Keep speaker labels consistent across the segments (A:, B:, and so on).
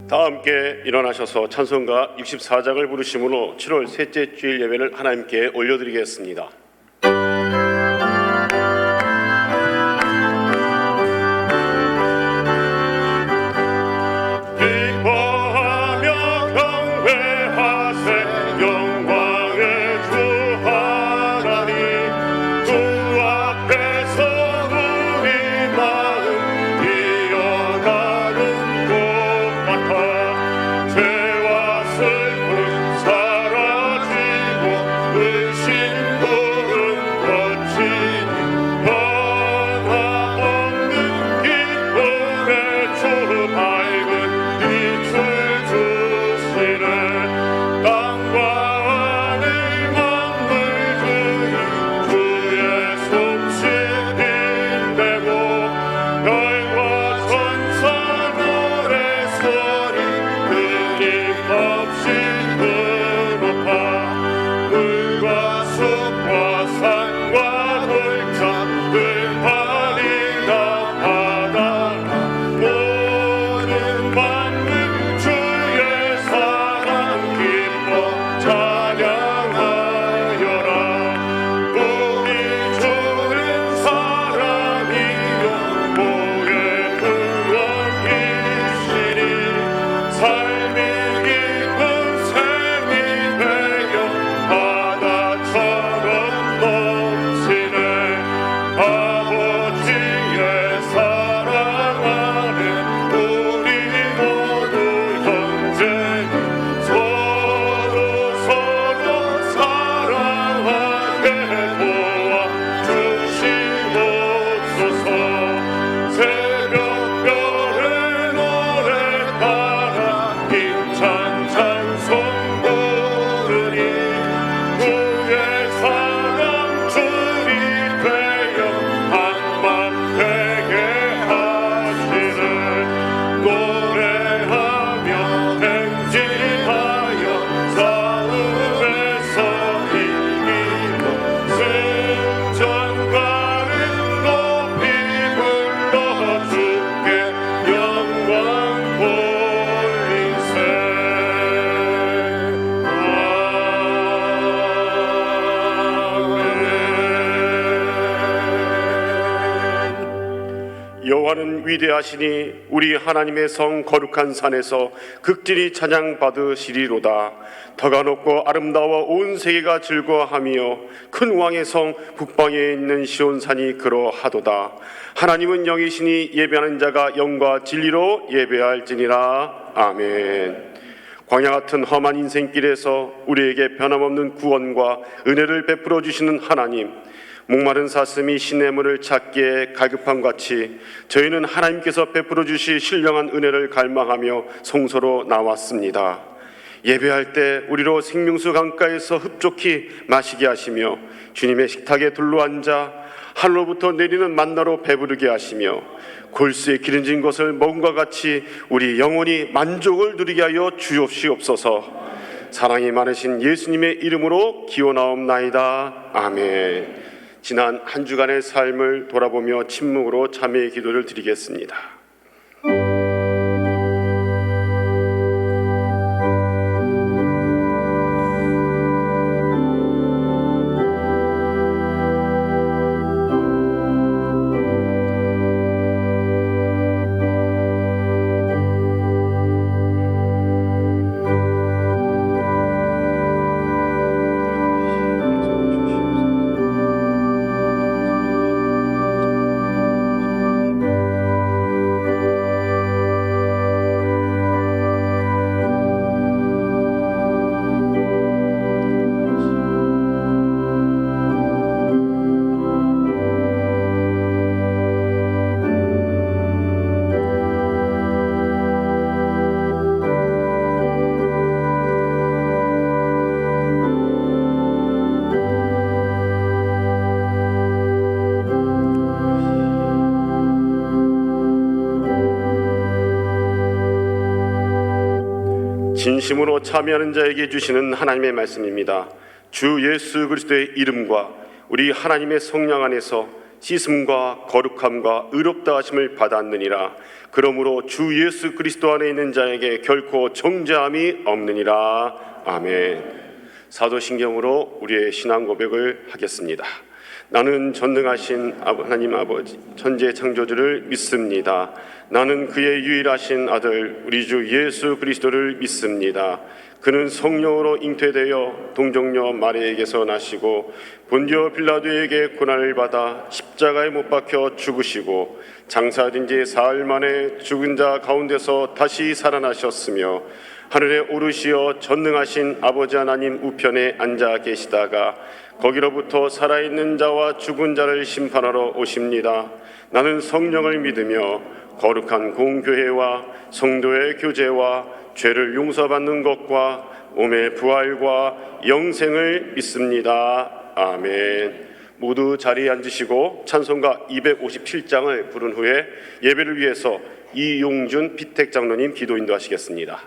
A: 다 함께 일어나셔서 찬송가 64장을 부르심으로 7월 셋째 주일 예배를 하나님께 올려드리겠습니다. 여호와는 위대하시니 우리 하나님의 성 거룩한 산에서 극진히 찬양 받으시리로다. 터가 높고 아름다워 온 세계가 즐거워하며 큰 왕의 성 북방에 있는 시온산이 그러하도다. 하나님은 영이시니 예배하는 자가 영과 진리로 예배할지니라. 아멘. 광야 같은 험한 인생길에서 우리에게 변함없는 구원과 은혜를 베풀어 주시는 하나님, 목마른 사슴이 시냇물을 찾기에 갈급함같이 저희는 하나님께서 베풀어 주실 신령한 은혜를 갈망하며 성소로 나왔습니다. 예배할 때 우리로 생명수 강가에서 흡족히 마시게 하시며 주님의 식탁에 둘러앉아 하늘로부터 내리는 만나로 배부르게 하시며 골수에 기름진 것을 먹음과 같이 우리 영혼이 만족을 누리게 하여 주옵시옵소서. 사랑이 많으신 예수님의 이름으로 기원하옵나이다. 아멘. 지난 한 주간의 삶을 돌아보며 침묵으로 참회의 기도를 드리겠습니다. 진심으로 참여하는 자에게 주시는 하나님의 말씀입니다. 주 예수 그리스도의 이름과 우리 하나님의 성령 안에서 씻음과 거룩함과 의롭다 하심을 받았느니라. 그러므로 주 예수 그리스도 안에 있는 자에게 결코 정죄함이 없느니라. 아멘. 사도신경으로 우리의 신앙 고백을 하겠습니다. 나는 전능하신 하나님 아버지 천지 창조주를 믿습니다. 나는 그의 유일하신 아들 우리 주 예수 그리스도를 믿습니다. 그는 성령으로 잉태되어 동정녀 마리아에게서 나시고 본디오 빌라도에게 고난을 받아 십자가에 못 박혀 죽으시고 장사된 지 사흘 만에 죽은 자 가운데서 다시 살아나셨으며 하늘에 오르시어 전능하신 아버지 하나님 우편에 앉아 계시다가 거기로부터 살아있는 자와 죽은 자를 심판하러 오십니다. 나는 성령을 믿으며 거룩한 공교회와 성도의 교제와 죄를 용서받는 것과 몸의 부활과 영생을 믿습니다. 아멘. 모두 자리에 앉으시고 찬송가 257장을 부른 후에 예배를 위해서 이용준 피택 장로님 기도 인도하시겠습니다.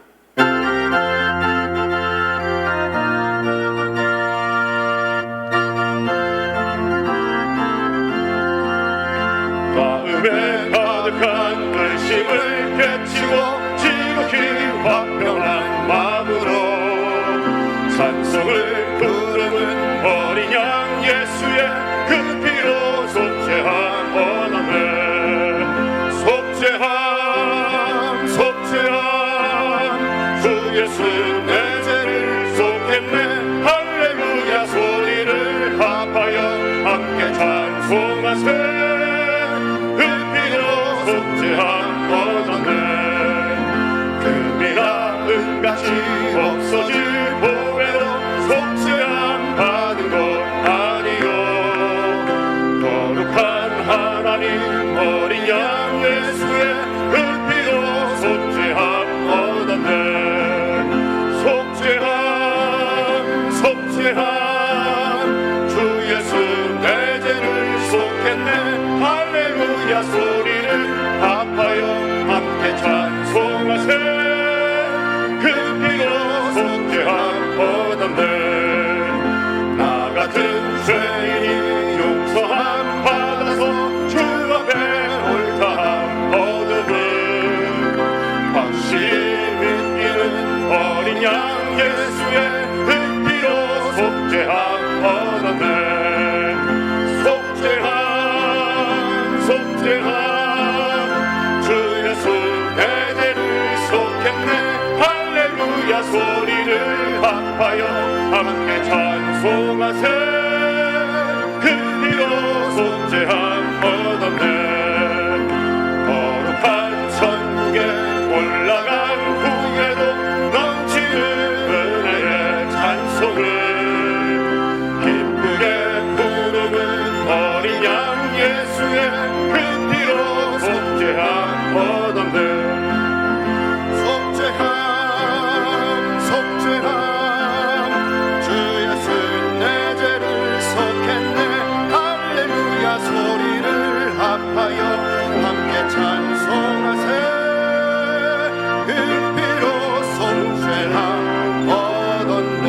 B: 마음에 가득한 의심을 깨치고 지극히 화평한 마음으로 찬송을 부르는 어린 양 예수의 그 피로 속죄함 원하네. 속죄함 주 예수 내 죄를 속했네. 할렐루야 소리를 합하여 함께 찬송하세. 금이나 은같이 없어질 보배로 속죄함 받은 것 아니요. 거룩한 하나님 어린 양 예수의 그 피로 속죄함 얻었네. 속죄함 주 예수 내 죄를 속했네. 할렐루야 소리를 합하여 함께 찬송하세. 그 피로 속죄함 얻었네. 나 같은 죄인이 용서함 받아서 주 앞에 옳다함 얻음을 확실히 믿기는 어린 양 예수의 그 피로 속죄함 얻었네. 속죄함 주 예수 내 죄를 속했네. 할렐루야 소리를 합하여 함께 찬송하세. 그 피로 속죄함 얻었네. 거룩한 천국에 올라간 후에도 넘치는 은혜의 찬송을 기쁘게 부르는 어린 양 예수의 그 피로 속죄함 얻었네. 속죄함 주 예수 내 죄를 속했네. 할렐루야 소리를 합하여 함께 찬송하세. 그 피로 속죄함 얻었네.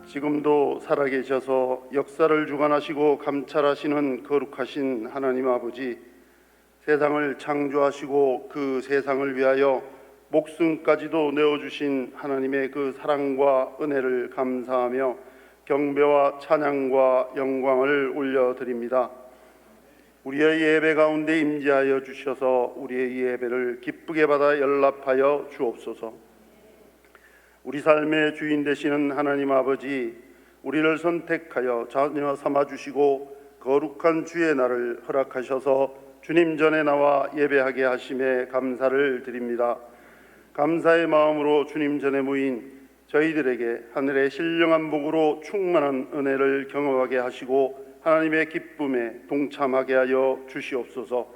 C: 지금도 살아계셔서 역사를 주관하시고 감찰하시는 거룩하신 하나님 아버지, 세상을 창조하시고 그 세상을 위하여 목숨까지도 내어주신 하나님의 그 사랑과 은혜를 감사하며 경배와 찬양과 영광을 올려드립니다. 우리의 예배 가운데 임재하여 주셔서 우리의 예배를 기쁘게 받아 연락하여 주옵소서. 우리 삶의 주인 되시는 하나님 아버지, 우리를 선택하여 자녀 삼아주시고 거룩한 주의 날을 허락하셔서 주님 전에 나와 예배하게 하심에 감사를 드립니다. 감사의 마음으로 주님 전에 모인 저희들에게 하늘의 신령한 복으로 충만한 은혜를 경험하게 하시고 하나님의 기쁨에 동참하게 하여 주시옵소서.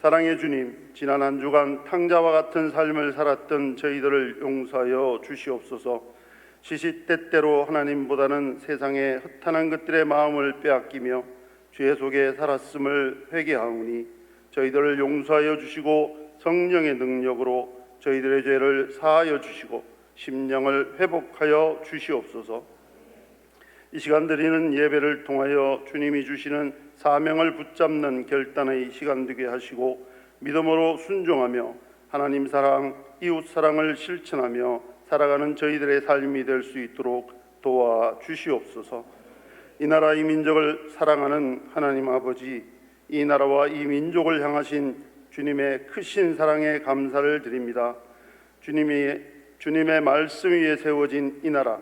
C: 사랑의 주님, 지난 한 주간 탕자와 같은 삶을 살았던 저희들을 용서하여 주시옵소서. 시시때때로 하나님보다는 세상의 허탄한 것들의 마음을 빼앗기며 죄 속에 살았음을 회개하오니 저희들을 용서하여 주시고 성령의 능력으로 저희들의 죄를 사하여 주시고 심령을 회복하여 주시옵소서. 이 시간 드리는 예배를 통하여 주님이 주시는 사명을 붙잡는 결단의 시간 되게 하시고 믿음으로 순종하며 하나님 사랑, 이웃 사랑을 실천하며 살아가는 저희들의 삶이 될 수 있도록 도와 주시옵소서. 이 나라 이 민족을 사랑하는 하나님 아버지, 이 나라와 이 민족을 향하신 주님의 크신 사랑에 감사를 드립니다. 주님의 말씀 위에 세워진 이 나라,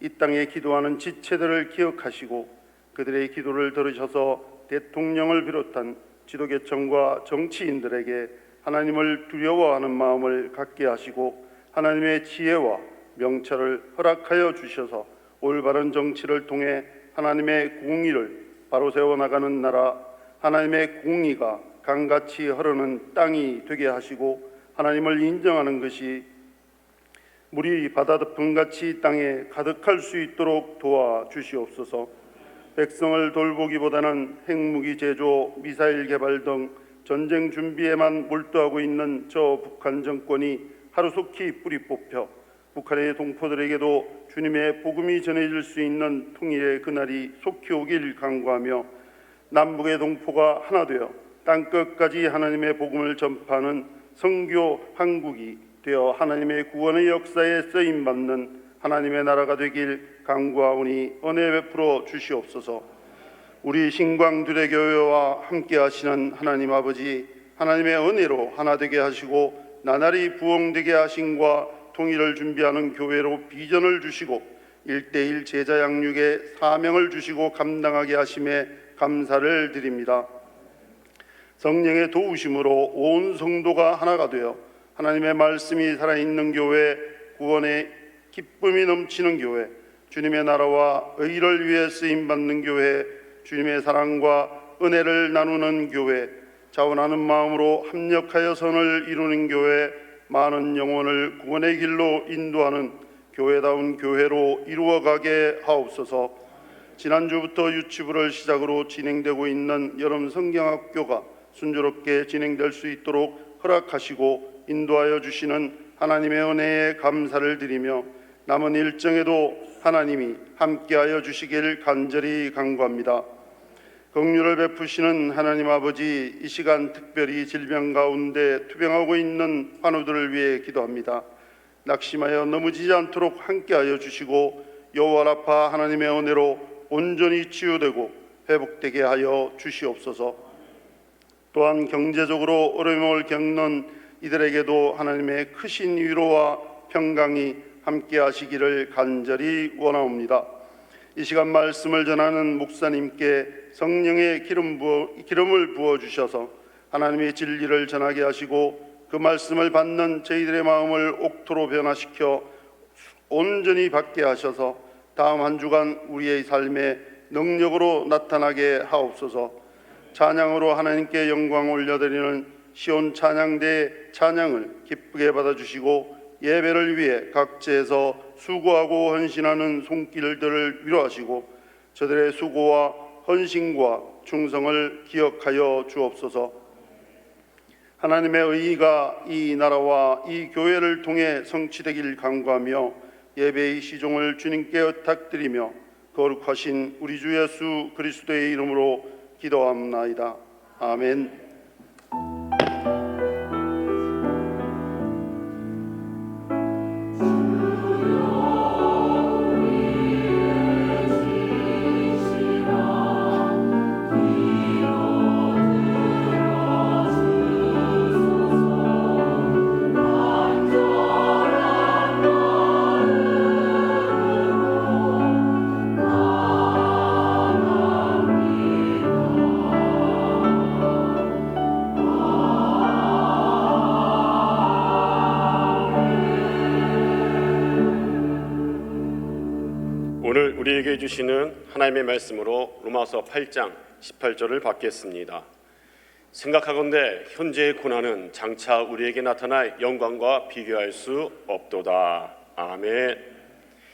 C: 이 땅에 기도하는 지체들을 기억하시고 그들의 기도를 들으셔서 대통령을 비롯한 지도계층과 정치인들에게 하나님을 두려워하는 마음을 갖게 하시고 하나님의 지혜와 명철을 허락하여 주셔서 올바른 정치를 통해 하나님의 공의를 바로 세워나가는 나라, 하나님의 공의가 강같이 흐르는 땅이 되게 하시고 하나님을 인정하는 것이 물이 바다 덮음같이 땅에 가득할 수 있도록 도와주시옵소서. 백성을 돌보기보다는 핵무기 제조, 미사일 개발 등 전쟁 준비에만 몰두하고 있는 저 북한 정권이 하루속히 뿌리 뽑혀 북한의 동포들에게도 주님의 복음이 전해질 수 있는 통일의 그날이 속히 오길 간구하며 남북의 동포가 하나 되어 땅끝까지 하나님의 복음을 전파하는 선교 한국이 되어 하나님의 구원의 역사에 쓰임받는 하나님의 나라가 되길 간구하오니 은혜 베풀어 주시옵소서. 우리 신광두레교회와 함께 하시는 하나님 아버지, 하나님의 은혜로 하나 되게 하시고 나날이 부흥되게 하심과 통일을 준비하는 교회로 비전을 주시고 1:1 제자 양육의 사명을 주시고 감당하게 하심에 감사를 드립니다. 성령의 도우심으로 온 성도가 하나가 되어 하나님의 말씀이 살아있는 교회, 구원의 기쁨이 넘치는 교회, 주님의 나라와 의를 위해 쓰임받는 교회, 주님의 사랑과 은혜를 나누는 교회, 자원하는 마음으로 합력하여 선을 이루는 교회, 많은 영혼을 구원의 길로 인도하는 교회다운 교회로 이루어가게 하옵소서. 지난주부터 유치부를 시작으로 진행되고 있는 여름 성경학교가 순조롭게 진행될 수 있도록 허락하시고 인도하여 주시는 하나님의 은혜에 감사를 드리며 남은 일정에도 하나님이 함께하여 주시길 간절히 간구합니다. 긍휼을 베푸시는 하나님 아버지, 이 시간 특별히 질병 가운데 투병하고 있는 환우들을 위해 기도합니다. 낙심하여 넘어지지 않도록 함께하여 주시고 여호와 라파 하나님의 은혜로 온전히 치유되고 회복되게 하여 주시옵소서. 또한 경제적으로 어려움을 겪는 이들에게도 하나님의 크신 위로와 평강이 함께 하시기를 간절히 원하옵니다. 이 시간 말씀을 전하는 목사님께 성령의 기름을 부어주셔서 하나님의 진리를 전하게 하시고 그 말씀을 받는 저희들의 마음을 옥토로 변화시켜 온전히 받게 하셔서 다음 한 주간 우리의 삶에 능력으로 나타나게 하옵소서. 찬양으로 하나님께 영광 올려드리는 시온 찬양대의 찬양을 기쁘게 받아주시고 예배를 위해 각지에서 수고하고 헌신하는 손길들을 위로하시고 저들의 수고와 헌신과 충성을 기억하여 주옵소서. 하나님의 의의가 이 나라와 이 교회를 통해 성취되길 간구하며 예배의 시종을 주님께 부탁드리며 거룩하신 우리 주 예수 그리스도의 이름으로 기도합나이다. 아멘.
A: 오늘 우리에게 주시는 하나님의 말씀으로 로마서 8장 18절을 받겠습니다. 생각하건대 현재의 고난은 장차 우리에게 나타날 영광과 비교할 수 없도다. 아멘.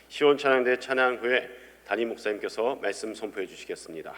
A: 시온 찬양대 찬양 후에 담임 목사님께서 말씀 선포해 주시겠습니다.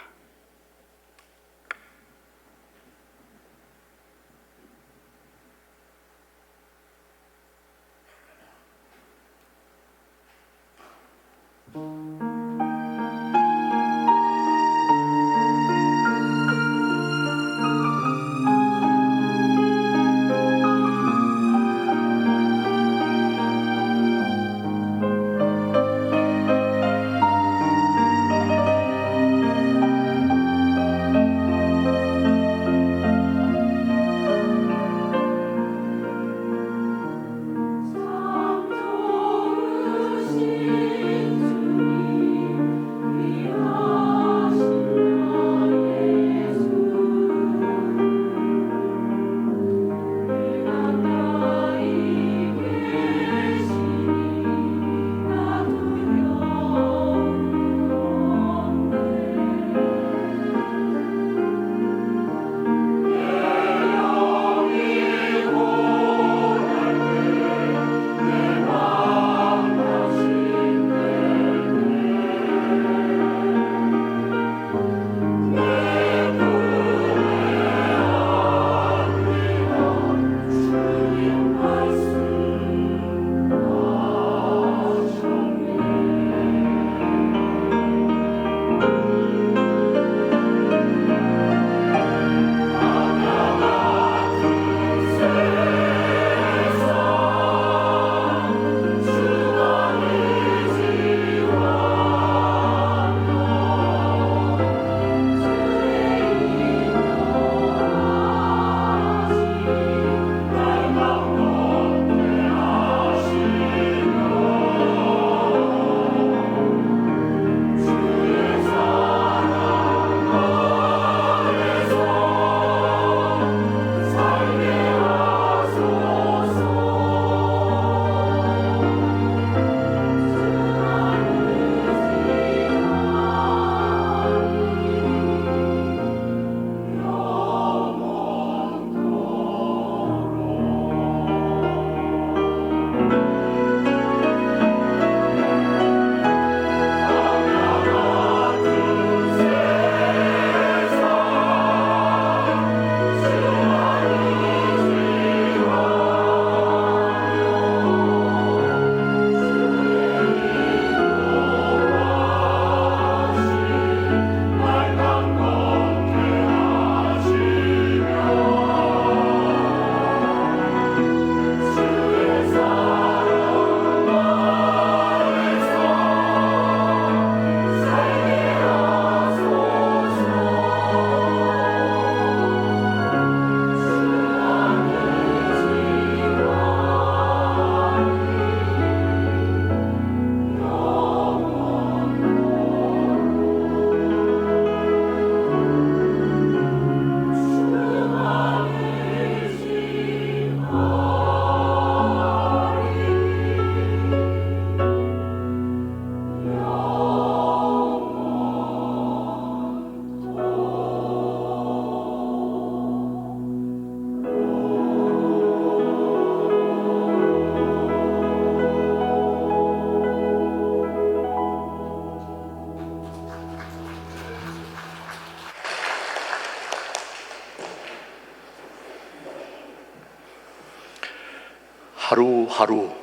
D: 하루하루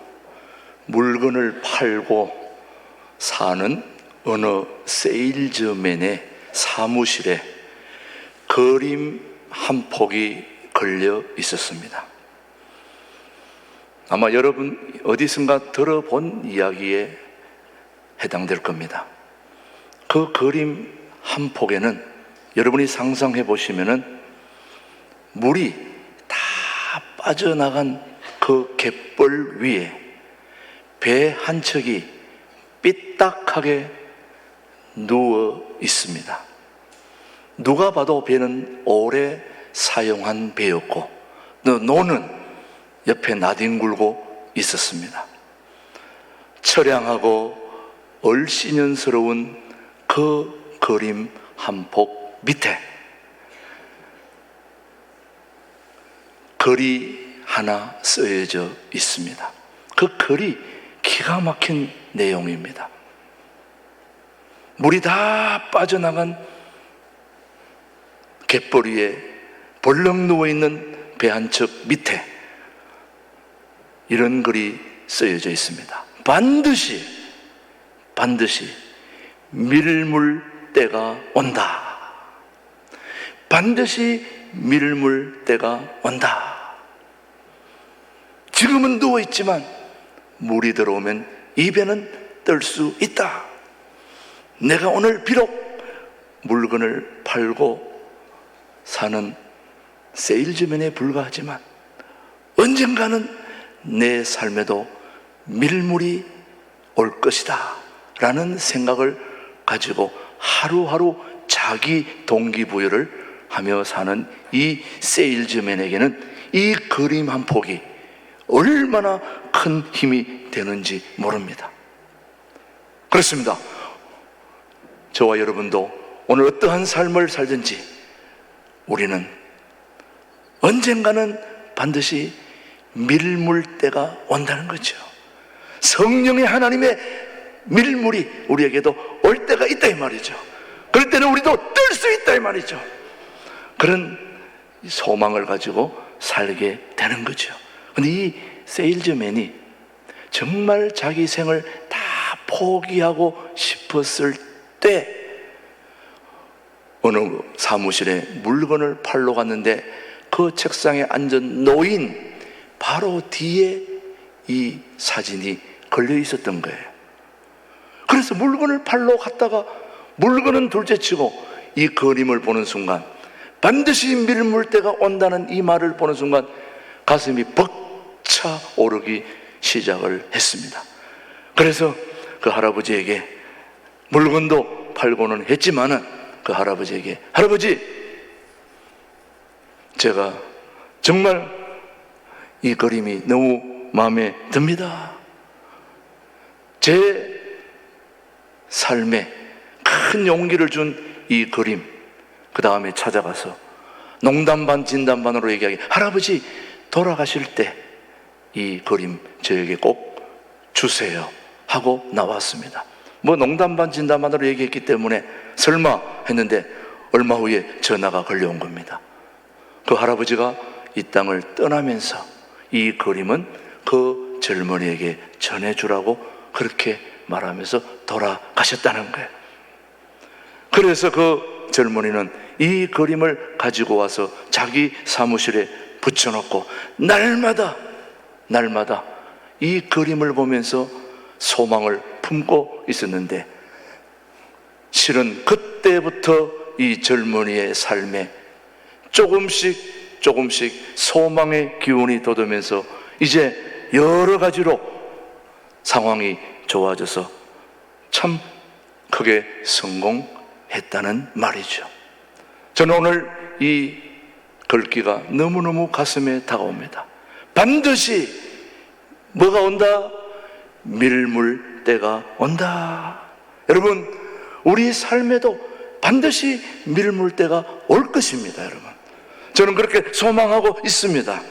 D: 물건을 팔고 사는 어느 세일즈맨의 사무실에 그림 한 폭이 걸려 있었습니다. 아마 여러분 어디선가 들어본 이야기에 해당될 겁니다. 그 그림 한 폭에는 여러분이 상상해 보시면은 물이 다 빠져나간 그 갯벌 위에 배 한 척이 삐딱하게 누워 있습니다. 누가 봐도 배는 오래 사용한 배였고 노는 옆에 나뒹굴고 있었습니다. 처량하고 얼씨년스러운 그 그림 한 폭 밑에 글이 하나 쓰여져 있습니다. 그 글이 기가 막힌 내용입니다. 물이 다 빠져나간 갯벌 위에 벌렁 누워있는 배 한 척 밑에 이런 글이 쓰여져 있습니다. 반드시 밀물 때가 온다. 반드시 밀물 때가 온다. 지금은 누워있지만 물이 들어오면 이 배는 뜰 수 있다. 내가 오늘 비록 물건을 팔고 사는 세일즈맨에 불과하지만 언젠가는 내 삶에도 밀물이 올 것이다 라는 생각을 가지고 하루하루 자기 동기부여를 하며 사는 이 세일즈맨에게는 이 그림 한 폭이 얼마나 큰 힘이 되는지 모릅니다. 그렇습니다. 저와 여러분도 오늘 어떠한 삶을 살든지 우리는 언젠가는 반드시 밀물 때가 온다는 거죠. 성령의 하나님의 밀물이 우리에게도 올 때가 있다 이 말이죠. 그럴 때는 우리도 뜰 수 있다 이 말이죠. 그런 소망을 가지고 살게 되는 거죠. 근데 이 세일즈맨이 정말 자기 생을 다 포기하고 싶었을 때 어느 사무실에 물건을 팔러 갔는데 그 책상에 앉은 노인 바로 뒤에 이 사진이 걸려 있었던 거예요. 그래서 물건을 팔러 갔다가 물건은 둘째치고 이 그림을 보는 순간 반드시 밀물때가 온다는 이 말을 보는 순간 가슴이 벅차 오르기 시작을 했습니다. 그래서 그 할아버지에게 물건도 팔고는 했지만은 그 할아버지에게 할아버지 제가 정말 이 그림이 너무 마음에 듭니다. 제 삶에 큰 용기를 준 이 그림 그 다음에 찾아가서 농담 반 진담 반으로 얘기하기 할아버지 돌아가실 때 이 그림 저에게 꼭 주세요 하고 나왔습니다. 뭐 농담 반 진담 반으로 얘기했기 때문에 설마 했는데 얼마 후에 전화가 걸려온 겁니다. 그 할아버지가 이 땅을 떠나면서 이 그림은 그 젊은이에게 전해주라고 그렇게 말하면서 돌아가셨다는 거예요. 그래서 그 젊은이는 이 그림을 가지고 와서 자기 사무실에 붙여놓고 날마다 이 그림을 보면서 소망을 품고 있었는데 실은 그때부터 이 젊은이의 삶에 조금씩 소망의 기운이 돋으면서 이제 여러 가지로 상황이 좋아져서 참 크게 성공했다는 말이죠. 저는 오늘 이 글귀가 너무너무 가슴에 다가옵니다. 반드시 뭐가 온다? 밀물 때가 온다. 여러분 우리 삶에도 반드시 밀물 때가 올 것입니다. 여러분 저는 그렇게 소망하고 있습니다.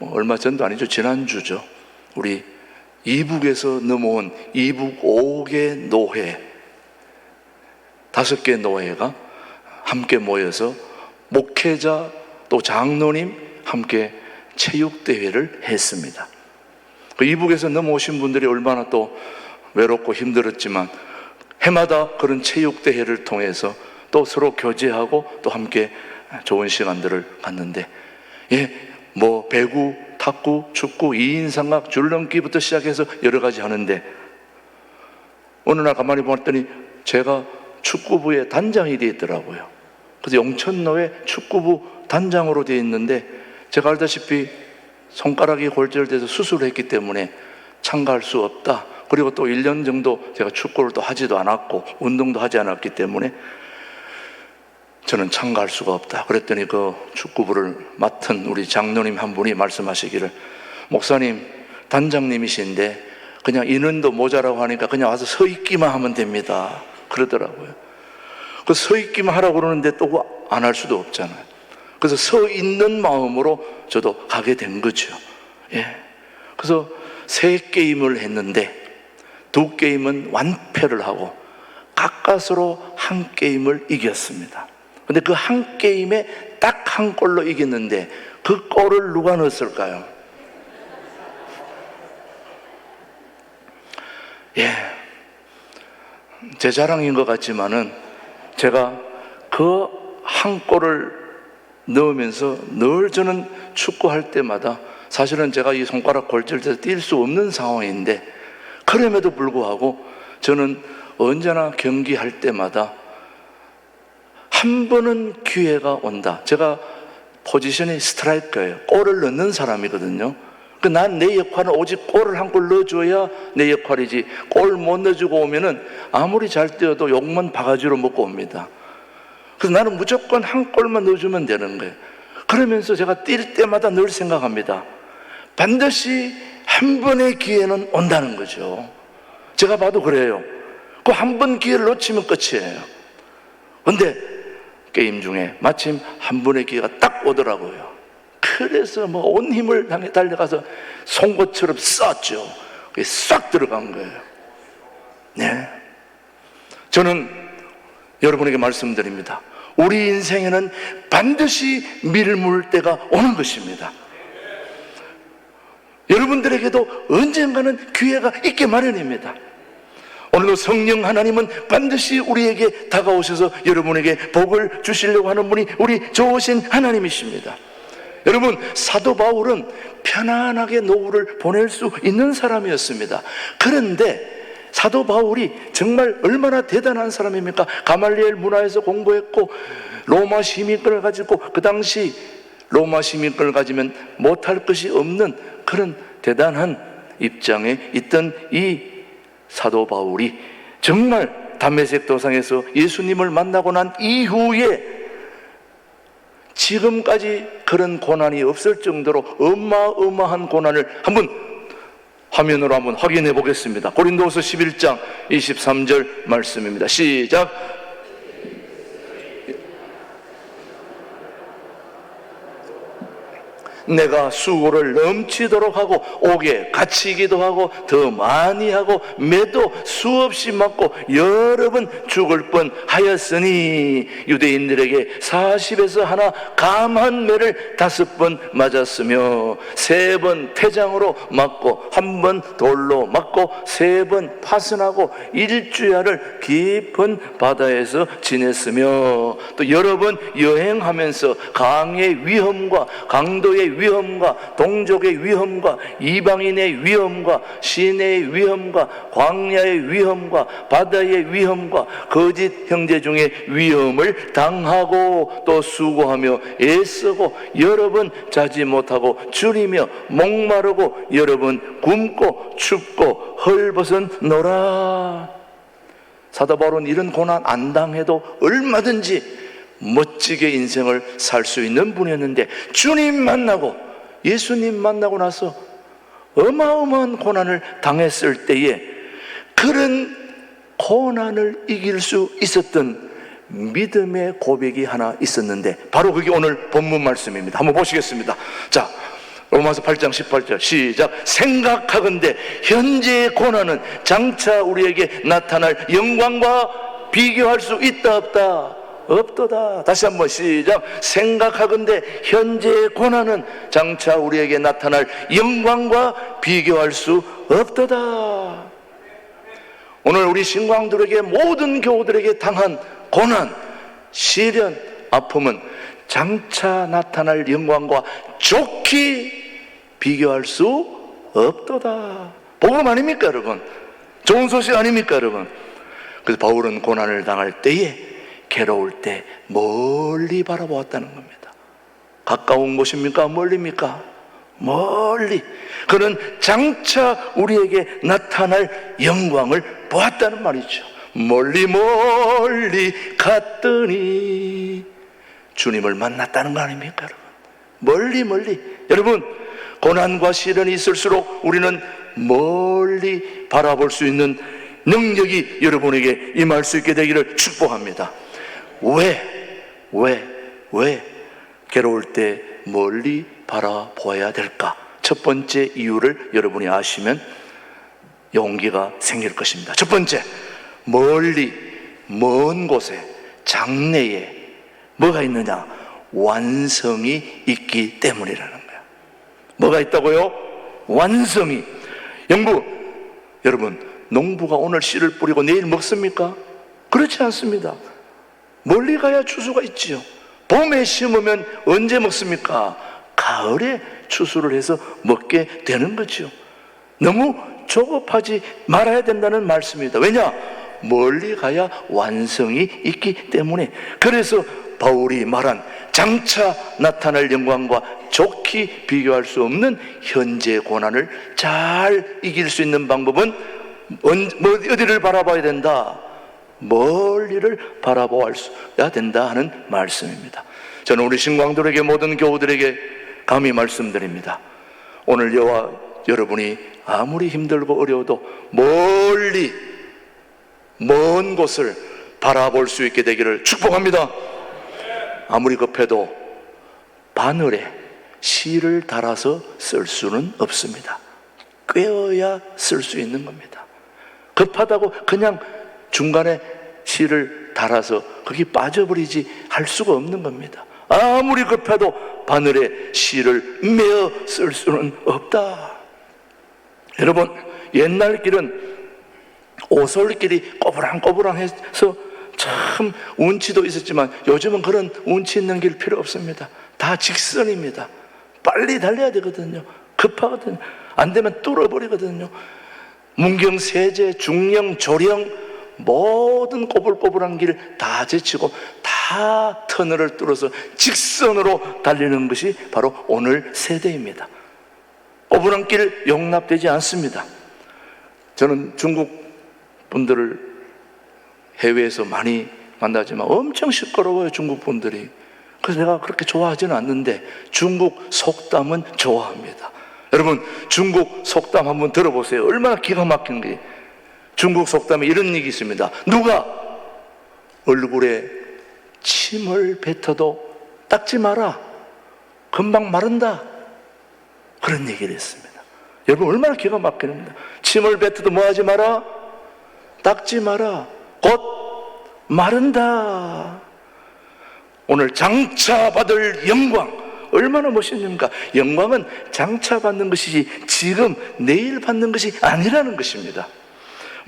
D: 얼마 전도 아니죠. 지난주죠. 우리 이북에서 넘어온 이북 5개 노회 5개 노회가 함께 모여서 목회자 또 장로님 함께 체육대회를 했습니다. 그 이북에서 넘어오신 분들이 얼마나 또 외롭고 힘들었지만 해마다 그런 체육대회를 통해서 또 서로 교제하고 또 함께 좋은 시간들을 갖는데, 뭐 배구, 탁구, 축구, 2인 삼각, 줄넘기부터 시작해서 여러 가지 하는데, 어느 날 가만히 봤더니 제가 축구부의 단장이 되어 있더라고요. 그래서 영천로에 축구부 단장으로 되어 있는데, 제가 알다시피 손가락이 골절돼서 수술을 했기 때문에 참가할 수 없다. 그리고 또 1년 정도 제가 축구를 또 하지도 않았고 운동도 하지 않았기 때문에 저는 참가할 수가 없다. 그랬더니 그 축구부를 맡은 우리 장로님 한 분이 말씀하시기를, 목사님 단장님이신데 그냥 인원도 모자라고 하니까 그냥 와서 서 있기만 하면 됩니다. 그러더라고요. 그 서 있기만 하라고 그러는데 또 안 할 수도 없잖아요. 그래서 서 있는 마음으로 저도 가게 된 거죠. 그래서 3게임을 했는데 2게임은 완패를 하고 가까스로 1게임을 이겼습니다. 근데 그 1게임에 딱 1골로 이겼는데 그 골을 누가 넣었을까요? 제 자랑인 것 같지만은 제가 그 1골을 넣으면서 늘 저는 축구할 때마다, 사실은 제가 이 손가락 골절돼서 뛸 수 없는 상황인데 그럼에도 불구하고 저는 언제나 경기할 때마다 한 번은 기회가 온다. 제가 포지션이 스트라이커예요. 골을 넣는 사람이거든요. 난 내 역할은 오직 골을 1골 넣어줘야 내 역할이지, 골 못 넣어주고 오면은 아무리 잘 뛰어도 욕만 바가지로 먹고 옵니다. 그래서 나는 무조건 1골만 넣어주면 되는 거예요. 그러면서 제가 뛸 때마다 늘 생각합니다. 반드시 한 번의 기회는 온다는 거죠. 제가 봐도 그래요. 그 한 번 기회를 놓치면 끝이에요. 근데 게임 중에 마침 한 번의 기회가 딱 오더라고요. 그래서 뭐 온 힘을 향해 달려가서 송곳처럼 쐈죠. 그게 싹 들어간 거예요. 저는 여러분에게 말씀드립니다. 우리 인생에는 반드시 밀물 때가 오는 것입니다. 여러분들에게도 언젠가는 기회가 있게 마련입니다. 오늘도 성령 하나님은 반드시 우리에게 다가오셔서 여러분에게 복을 주시려고 하는 분이 우리 좋으신 하나님이십니다. 여러분, 사도 바울은 편안하게 노후를 보낼 수 있는 사람이었습니다. 그런데 사도 바울이 정말 얼마나 대단한 사람입니까? 가말리엘 문화에서 공부했고 로마 시민권을 가지고, 그 당시 로마 시민권을 가지면 못할 것이 없는 그런 대단한 입장에 있던 이 사도 바울이 정말 담메색 도상에서 예수님을 만나고 난 이후에 지금까지 그런 고난이 없을 정도로 어마어마한 고난을 한번 화면으로 한번 확인해 보겠습니다. 고린도후서 11장 23절 말씀입니다. 시작. 내가 수고를 넘치도록 하고 옥에 갇히기도 하고 더 많이 하고 매도 수없이 맞고 여러 번 죽을 뻔하였으니, 유대인들에게 40에서 하나 감한 매를 5번 맞았으며 3번 태장으로 맞고 1번 돌로 맞고 3번 파선하고 1주야를 깊은 바다에서 지냈으며, 또 여러 번 여행하면서 강의 위험과 강도의 위험과 동족의 위험과 이방인의 위험과 시내의 위험과 광야의 위험과 바다의 위험과 거짓 형제 중에 위험을 당하고 또 수고하며 애쓰고 여러 번 자지 못하고 줄이며 목마르고 여러 번 굶고 춥고 헐벗었노라. 사도 바울은 이런 고난 안 당해도 얼마든지 멋지게 인생을 살 수 있는 분이었는데, 주님 만나고 예수님 만나고 나서 어마어마한 고난을 당했을 때에 그런 고난을 이길 수 있었던 믿음의 고백이 하나 있었는데, 바로 그게 오늘 본문 말씀입니다. 한번 보시겠습니다. 자, 로마서 8장 18절 시작. 생각하건대 현재의 고난은 장차 우리에게 나타날 영광과 비교할 수 있다 없다. 없도다. 다시 한번 시작. 생각하건대 현재의 고난은 장차 우리에게 나타날 영광과 비교할 수 없도다. 오늘 우리 신광들에게 모든 교우들에게 당한 고난, 시련, 아픔은 장차 나타날 영광과 좋게 비교할 수 없도다. 복음 아닙니까 여러분? 좋은 소식 아닙니까 여러분? 그래서 바울은 고난을 당할 때에 괴로울 때 멀리 바라보았다는 겁니다. 가까운 곳입니까? 멀리입니까? 멀리. 그는 장차 우리에게 나타날 영광을 보았다는 말이죠. 멀리 멀리 갔더니 주님을 만났다는 거 아닙니까 여러분? 멀리 멀리. 여러분, 고난과 시련이 있을수록 우리는 멀리 바라볼 수 있는 능력이 여러분에게 임할 수 있게 되기를 축복합니다. 왜 괴로울 때 멀리 바라보아야 될까? 첫 번째 이유를 여러분이 아시면 용기가 생길 것입니다. 첫 번째, 멀리 먼 곳에 장래에 뭐가 있느냐? 완성이 있기 때문이라는 거야. 뭐가 있다고요? 완성이. 여러분, 농부가 오늘 씨를 뿌리고 내일 먹습니까? 그렇지 않습니다. 멀리 가야 추수가 있지요. 봄에 심으면 언제 먹습니까? 가을에 추수를 해서 먹게 되는 거죠. 너무 조급하지 말아야 된다는 말씀입니다. 왜냐? 멀리 가야 완성이 있기 때문에. 그래서 바울이 말한 장차 나타날 영광과 좋게 비교할 수 없는 현재 고난을 잘 이길 수 있는 방법은 어디를 바라봐야 된다? 멀리를 바라보아야 된다 하는 말씀입니다. 저는 우리 신광들에게, 모든 교우들에게 감히 말씀드립니다. 오늘 저와 여러분이 아무리 힘들고 어려워도 멀리 먼 곳을 바라볼 수 있게 되기를 축복합니다. 아무리 급해도 바늘에 실을 달아서 쓸 수는 없습니다. 꿰어야 쓸 수 있는 겁니다. 급하다고 그냥 중간에 실을 달아서 거기 빠져버리지 할 수가 없는 겁니다. 아무리 급해도 바늘에 실을 매어 쓸 수는 없다. 여러분, 옛날 길은 오솔길이 꼬부랑꼬부랑해서 참 운치도 있었지만 요즘은 그런 운치 있는 길 필요 없습니다. 다 직선입니다. 빨리 달려야 되거든요. 급하거든요. 안 되면 뚫어버리거든요. 문경, 세제, 중령, 조령 모든 꼬불꼬불한 길 다 제치고 다 터널을 뚫어서 직선으로 달리는 것이 바로 오늘 세대입니다. 꼬불한 길 용납되지 않습니다. 저는 중국 분들을 해외에서 많이 만나지만 엄청 시끄러워요, 중국 분들이. 그래서 내가 그렇게 좋아하지는 않는데 중국 속담은 좋아합니다. 여러분, 중국 속담 한번 들어보세요. 얼마나 기가 막힌 게. 중국 속담에 이런 얘기 있습니다. 누가 얼굴에 침을 뱉어도 닦지 마라, 금방 마른다, 그런 얘기를 했습니다. 여러분, 얼마나 기가 막힙니다. 침을 뱉어도 뭐 하지 마라? 닦지 마라, 곧 마른다. 오늘 장차 받을 영광 얼마나 멋있습니까? 영광은 장차 받는 것이지 지금 내일 받는 것이 아니라는 것입니다.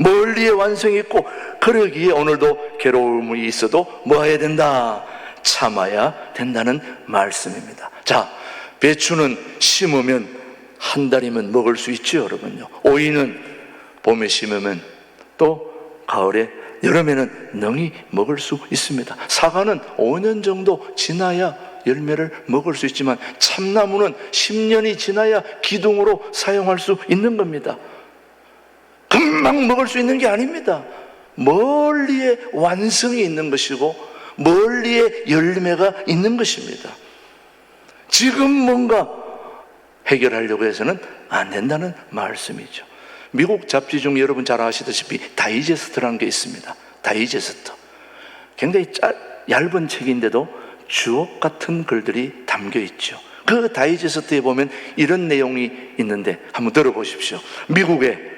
D: 멀리에 완성이 있고, 그러기에 오늘도 괴로움이 있어도 뭐 해야 된다? 참아야 된다는 말씀입니다. 자, 배추는 심으면 한 달이면 먹을 수 있죠, 여러분요. 오이는 봄에 심으면 또 가을에, 여름에는 능히 먹을 수 있습니다. 사과는 5년 정도 지나야 열매를 먹을 수 있지만 참나무는 10년이 지나야 기둥으로 사용할 수 있는 겁니다. 금방 먹을 수 있는 게 아닙니다. 멀리에 완성이 있는 것이고 멀리에 열매가 있는 것입니다. 지금 뭔가 해결하려고 해서는 안 된다는 말씀이죠. 미국 잡지 중 여러분 잘 아시다시피 다이제스트라는 게 있습니다. 다이제스트. 굉장히 얇은 책인데도 주옥 같은 글들이 담겨 있죠. 그 다이제스트에 보면 이런 내용이 있는데 한번 들어보십시오. 미국의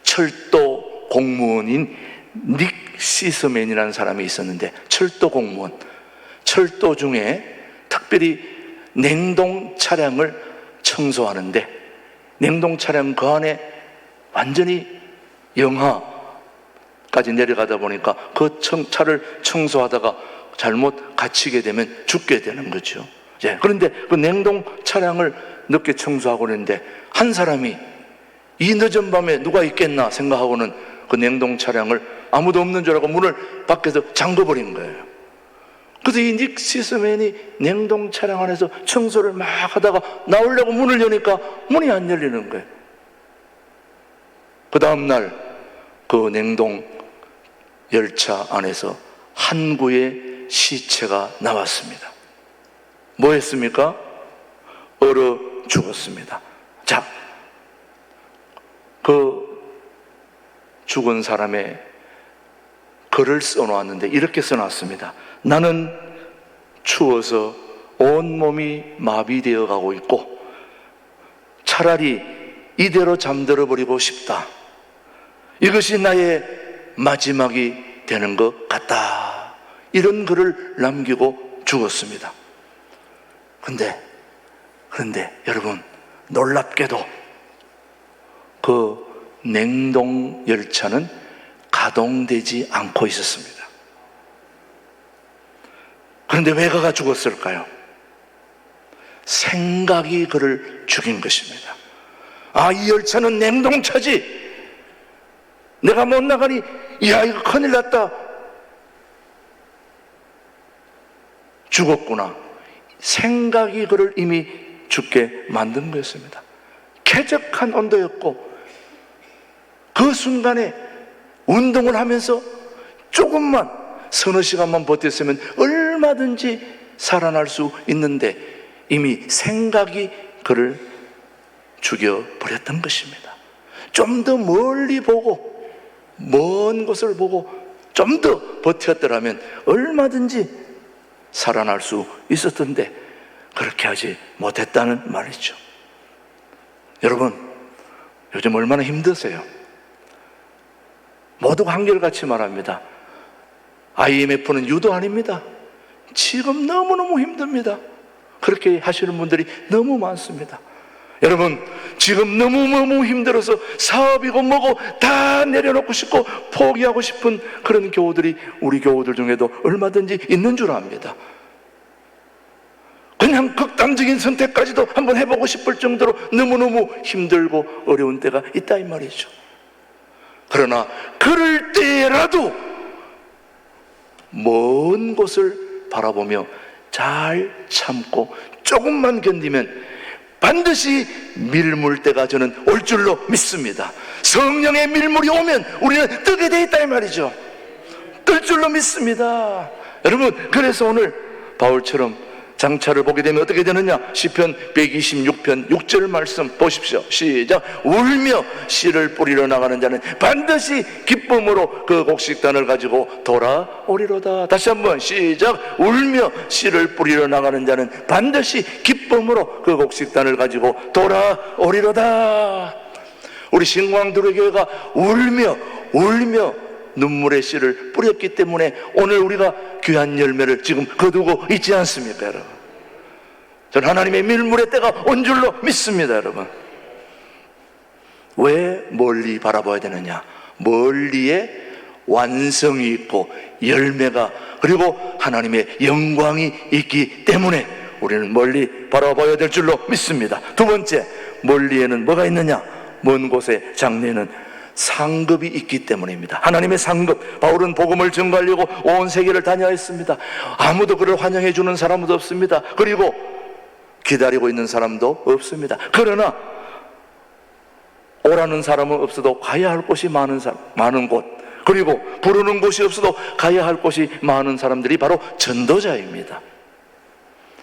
D: 철도 공무원인 닉 시스맨이라는 사람이 있었는데, 철도 공무원, 철도 중에 특별히 냉동 차량을 청소하는데, 냉동 차량 그 안에 완전히 영하까지 내려가다 보니까 그 차를 청소하다가 잘못 갇히게 되면 죽게 되는 거죠. 그런데 그 냉동 차량을 늦게 청소하고 있는데, 한 사람이 이 늦은 밤에 누가 있겠나 생각하고는 그 냉동 차량을 아무도 없는 줄 알고 문을 밖에서 잠궈버린 거예요. 그래서 이 닉 시스맨이 냉동 차량 안에서 청소를 막 하다가 나오려고 문을 여니까 문이 안 열리는 거예요. 그 다음날 그 냉동 열차 안에서 한 구의 시체가 나왔습니다. 뭐 했습니까? 얼어 죽었습니다. 자, 그 죽은 사람의 글을 써놓았는데 이렇게 써놨습니다. 나는 추워서 온몸이 마비되어 가고 있고 차라리 이대로 잠들어 버리고 싶다. 이것이 나의 마지막이 되는 것 같다. 이런 글을 남기고 죽었습니다. 그런데 여러분, 놀랍게도 그 냉동 열차는 가동되지 않고 있었습니다. 그런데 왜 그가 죽었을까요? 생각이 그를 죽인 것입니다. 아, 이 열차는 냉동차지. 내가 못 나가니, 야, 이거 큰일 났다. 죽었구나. 생각이 그를 이미 죽게 만든 것입니다. 쾌적한 온도였고, 그 순간에 운동을 하면서 조금만, 서너 시간만 버텼으면 얼마든지 살아날 수 있는데 이미 생각이 그를 죽여버렸던 것입니다. 좀 더 멀리 보고, 먼 곳을 보고 좀 더 버텼더라면 얼마든지 살아날 수 있었던데 그렇게 하지 못했다는 말이죠. 여러분, 요즘 얼마나 힘드세요? 모두가 한결같이 말합니다. IMF는 유도 아닙니다. 지금 너무너무 힘듭니다. 그렇게 하시는 분들이 너무 많습니다. 여러분, 지금 너무너무 힘들어서 사업이고 뭐고 다 내려놓고 싶고 포기하고 싶은 그런 교우들이 우리 교우들 중에도 얼마든지 있는 줄 압니다. 그냥 극단적인 선택까지도 한번 해보고 싶을 정도로 너무너무 힘들고 어려운 때가 있다 이 말이죠. 그러나 그럴 때라도 먼 곳을 바라보며 잘 참고 조금만 견디면 반드시 밀물때가 저는 올 줄로 믿습니다. 성령의 밀물이 오면 우리는 뜨게 돼 있다 이 말이죠. 뜰 줄로 믿습니다. 여러분, 그래서 오늘 바울처럼 장차를 보게 되면 어떻게 되느냐? 시편 126편 6절 말씀 보십시오. 시작. 울며 씨를 뿌리러 나가는 자는 반드시 기쁨으로 그 곡식단을 가지고 돌아오리로다. 다시 한번 시작. 울며 씨를 뿌리러 나가는 자는 반드시 기쁨으로 그 곡식단을 가지고 돌아오리로다. 우리 신광두레교회가 울며 눈물의 씨를 뿌렸기 때문에 오늘 우리가 귀한 열매를 지금 거두고 있지 않습니까, 여러분? 저는 하나님의 밀물의 때가 온 줄로 믿습니다, 여러분. 왜 멀리 바라봐야 되느냐? 멀리에 완성이 있고 열매가, 그리고 하나님의 영광이 있기 때문에 우리는 멀리 바라봐야 될 줄로 믿습니다. 두 번째, 멀리에는 뭐가 있느냐? 먼 곳에 장래는 상급이 있기 때문입니다. 하나님의 상급. 바울은 복음을 전가하려고 온 세계를 다녀왔습니다. 아무도 그를 환영해 주는 사람도 없습니다. 그리고 기다리고 있는 사람도 없습니다. 그러나 오라는 사람은 없어도 가야 할 곳이 많은 곳, 그리고 부르는 곳이 없어도 가야 할 곳이 많은 사람들이 바로 전도자입니다.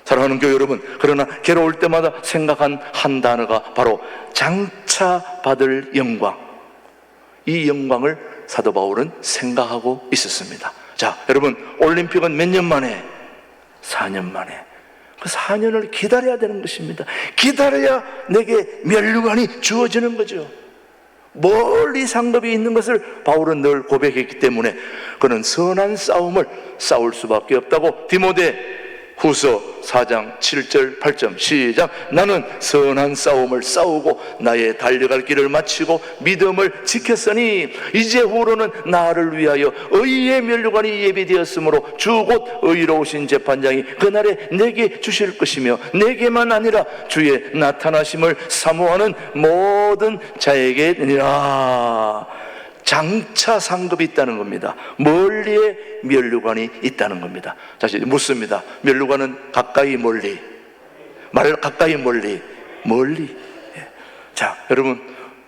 D: 사랑하는 교회 여러분, 그러나 괴로울 때마다 생각한 한 단어가 바로 장차 받을 영광. 이 영광을 사도 바울은 생각하고 있었습니다. 자, 여러분, 올림픽은 몇 년 만에? 4년 만에. 그 4년을 기다려야 되는 것입니다. 기다려야 내게 면류관이 주어지는 거죠. 멀리 상급이 있는 것을 바울은 늘 고백했기 때문에 그는 선한 싸움을 싸울 수밖에 없다고 디모데 후서 4장 7절 8절 시작. 나는 선한 싸움을 싸우고 나의 달려갈 길을 마치고 믿음을 지켰으니 이제 후로는 나를 위하여 의의 면류관이 예비되었으므로 주 곧 의로우신 재판장이 그날에 내게 주실 것이며 내게만 아니라 주의 나타나심을 사모하는 모든 자에게니라. 장차 상급이 있다는 겁니다. 멀리에 면류관이 있다는 겁니다. 다시 묻습니다. 면류관은 가까이 멀리, 말을 가까이 멀리, 멀리. 자, 여러분,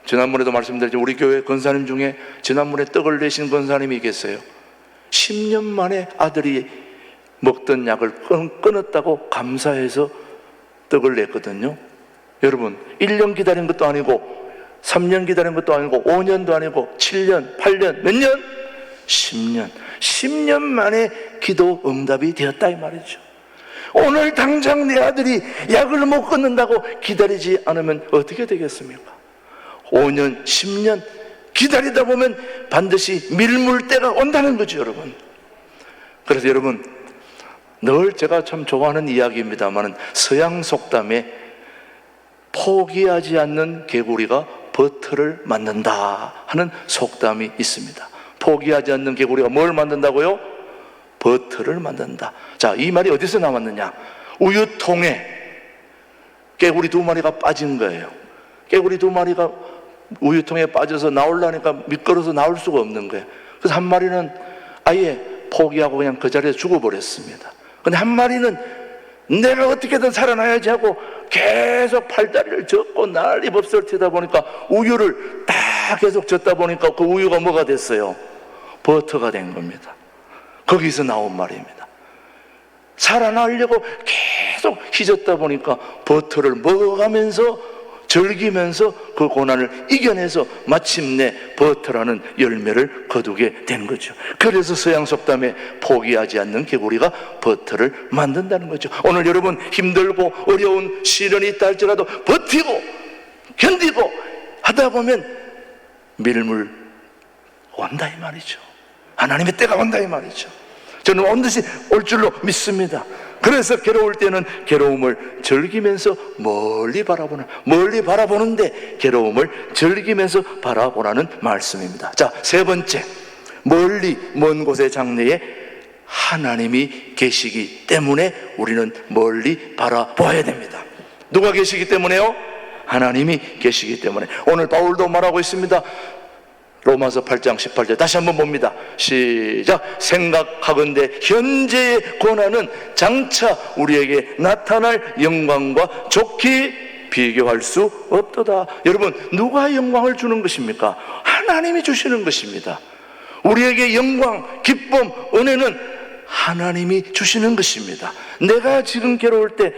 D: 지난번에도 말씀드렸지만 우리 교회 권사님 중에 지난번에 떡을 내신 권사님이 계세요. 10년 만에 아들이 먹던 약을 끊었다고 감사해서 떡을 냈거든요. 여러분, 1년 기다린 것도 아니고 3년 기다린 것도 아니고 5년도 아니고 7년, 8년, 몇 년? 10년. 10년 만에 기도 응답이 되었다 이 말이죠. 오늘 당장 내 아들이 약을 못 끊는다고 기다리지 않으면 어떻게 되겠습니까? 5년, 10년 기다리다 보면 반드시 밀물 때가 온다는 거죠, 여러분. 그래서 여러분, 늘 제가 참 좋아하는 이야기입니다만 서양 속담에 포기하지 않는 개구리가 버터를 만든다 하는 속담이 있습니다. 포기하지 않는 개구리가 뭘 만든다고요? 버터를 만든다. 자, 이 말이 어디서 나왔느냐? 우유통에 개구리 2마리가 빠진 거예요. 개구리 2마리가 우유통에 빠져서 나오려니까 미끄러서 나올 수가 없는 거예요. 그래서 한 마리는 아예 포기하고 그냥 그 자리에서 죽어버렸습니다. 근데 한 마리는 내가 어떻게든 살아나야지 하고 계속 팔다리를 젓고 난리 법설티다 보니까 우유를 다 계속 젓다 보니까 그 우유가 뭐가 됐어요? 버터가 된 겁니다. 거기서 나온 말입니다. 살아나려고 계속 휘젓다 보니까 버터를 먹어가면서 즐기면서 그 고난을 이겨내서 마침내 버터라는 열매를 거두게 된 거죠. 그래서 서양 속담에 포기하지 않는 개구리가 버터를 만든다는 거죠. 오늘 여러분 힘들고 어려운 시련이 있다 할지라도 버티고 견디고 하다 보면 밀물 온다 이 말이죠. 하나님의 때가 온다 이 말이죠. 저는 반드시 올 줄로 믿습니다. 그래서 괴로울 때는 괴로움을 즐기면서 멀리 바라보는데 괴로움을 즐기면서 바라보라는 말씀입니다. 자, 세 번째, 멀리 먼 곳의 장래에 하나님이 계시기 때문에 우리는 멀리 바라봐야 됩니다. 누가 계시기 때문에요? 하나님이 계시기 때문에. 오늘 바울도 말하고 있습니다. 로마서 8장 18절 다시 한번 봅니다. 시작. 생각하건대 현재의 고난은 장차 우리에게 나타날 영광과 좋게 비교할 수 없도다. 여러분, 누가 영광을 주는 것입니까? 하나님이 주시는 것입니다. 우리에게 영광, 기쁨, 은혜는 하나님이 주시는 것입니다. 내가 지금 괴로울 때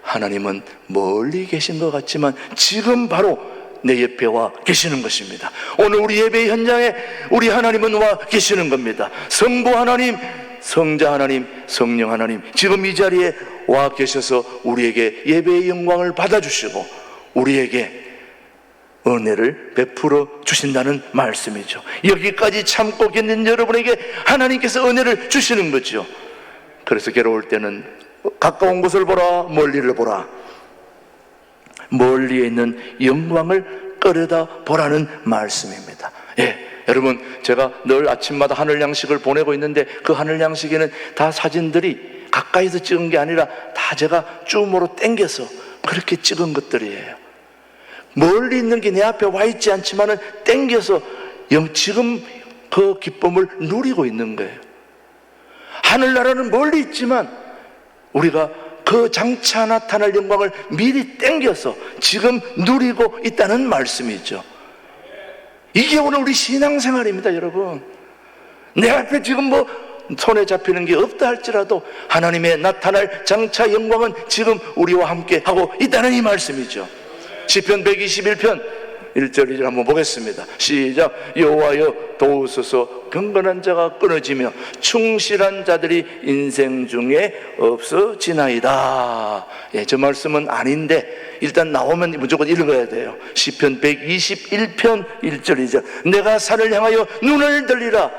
D: 하나님은 멀리 계신 것 같지만 지금 바로 내 옆에 와 계시는 것입니다. 오늘 우리 예배 현장에 우리 하나님은 와 계시는 겁니다. 성부 하나님, 성자 하나님, 성령 하나님 지금 이 자리에 와 계셔서 우리에게 예배의 영광을 받아주시고 우리에게 은혜를 베풀어 주신다는 말씀이죠. 여기까지 참고 견딘 여러분에게 하나님께서 은혜를 주시는 거죠. 그래서 괴로울 때는 가까운 곳을 보라, 멀리를 보라. 멀리에 있는 영광을 끌어다 보라는 말씀입니다. 예, 여러분, 제가 늘 아침마다 하늘 양식을 보내고 있는데 그 하늘 양식에는 다 사진들이 가까이서 찍은 게 아니라 다 제가 줌으로 당겨서 그렇게 찍은 것들이에요. 멀리 있는 게 내 앞에 와 있지 않지만은 당겨서 지금 그 기쁨을 누리고 있는 거예요. 하늘나라는 멀리 있지만 우리가 그 장차 나타날 영광을 미리 땡겨서 지금 누리고 있다는 말씀이죠. 이게 오늘 우리 신앙생활입니다, 여러분. 내 앞에 지금 뭐 손에 잡히는 게 없다 할지라도 하나님의 나타날 장차 영광은 지금 우리와 함께 하고 있다는 이 말씀이죠. 시편 121편 1절 2절 한번 보겠습니다. 시작. 여호와여 도우소서. 경건한 자가 끊어지며 충실한 자들이 인생 중에 없어지나이다. 예, 저 말씀은 아닌데 일단 나오면 무조건 읽어야 돼요. 시편 121편 1절 2절. 내가 산을 향하여 눈을 들리라.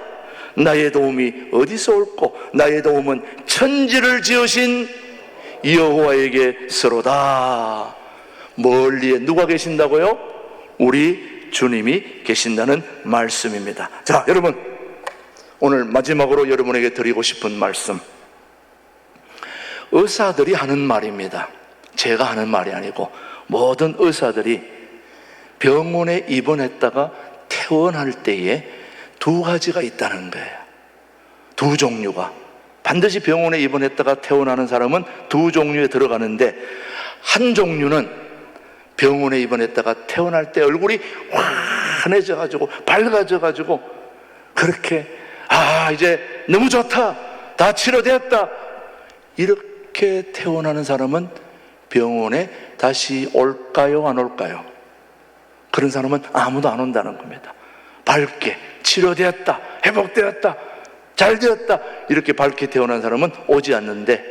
D: 나의 도움이 어디서 올꼬? 나의 도움은 천지를 지으신 여호와에게서로다. 멀리에 누가 계신다고요? 우리 주님이 계신다는 말씀입니다. 자, 여러분, 오늘 마지막으로 여러분에게 드리고 싶은 말씀, 의사들이 하는 말입니다. 제가 하는 말이 아니고 모든 의사들이 병원에 입원했다가 퇴원할 때에 두 가지가 있다는 거예요. 두 종류가. 반드시 병원에 입원했다가 퇴원하는 사람은 두 종류에 들어가는데, 한 종류는 병원에 입원했다가 퇴원할 때 얼굴이 환해져가지고 밝아져가지고 그렇게 이제 너무 좋다, 다 치료됐다, 이렇게 퇴원하는 사람은 병원에 다시 올까요, 안 올까요? 그런 사람은 아무도 안 온다는 겁니다. 밝게 치료되었다, 회복되었다, 잘 되었다, 이렇게 밝게 태어난 사람은 오지 않는데,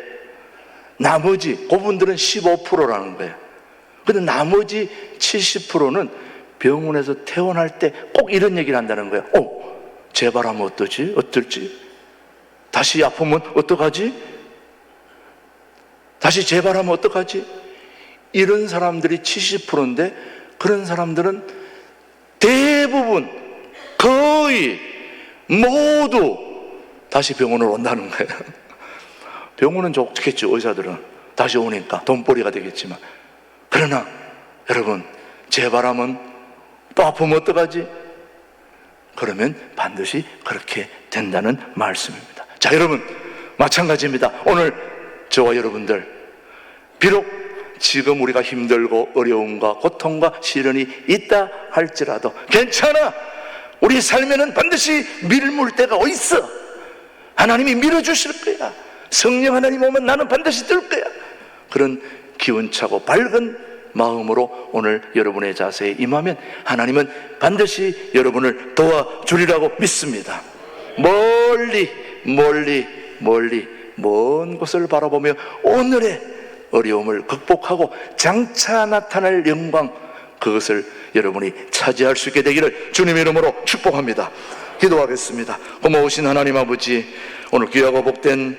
D: 나머지 그분들은 15%라는 거예요. 근데 나머지 70%는 병원에서 퇴원할 때 꼭 이런 얘기를 한다는 거예요. 재발하면 어떠지? 어떨지? 다시 아프면 어떡하지? 다시 재발하면 어떡하지? 이런 사람들이 70%인데, 그런 사람들은 대부분, 거의 모두 다시 병원으로 온다는 거예요. 병원은 좋겠죠, 의사들은. 다시 오니까 돈벌이가 되겠지만. 그러나 여러분, 재발하면 또 아프면 어떡하지? 그러면 반드시 그렇게 된다는 말씀입니다. 자, 여러분, 마찬가지입니다. 오늘 저와 여러분들, 비록 지금 우리가 힘들고 어려움과 고통과 시련이 있다 할지라도 괜찮아, 우리 삶에는 반드시 밀물 때가 어딨어. 하나님이 밀어주실 거야. 성령 하나님 오면 나는 반드시 뜰 거야. 그런 기운차고 밝은 마음으로 오늘 여러분의 자세에 임하면 하나님은 반드시 여러분을 도와주리라고 믿습니다. 멀리 먼 곳을 바라보며 오늘의 어려움을 극복하고 장차 나타날 영광, 그것을 여러분이 차지할 수 있게 되기를 주님의 이름으로 축복합니다. 기도하겠습니다. 고마우신 하나님 아버지, 오늘 귀하고 복된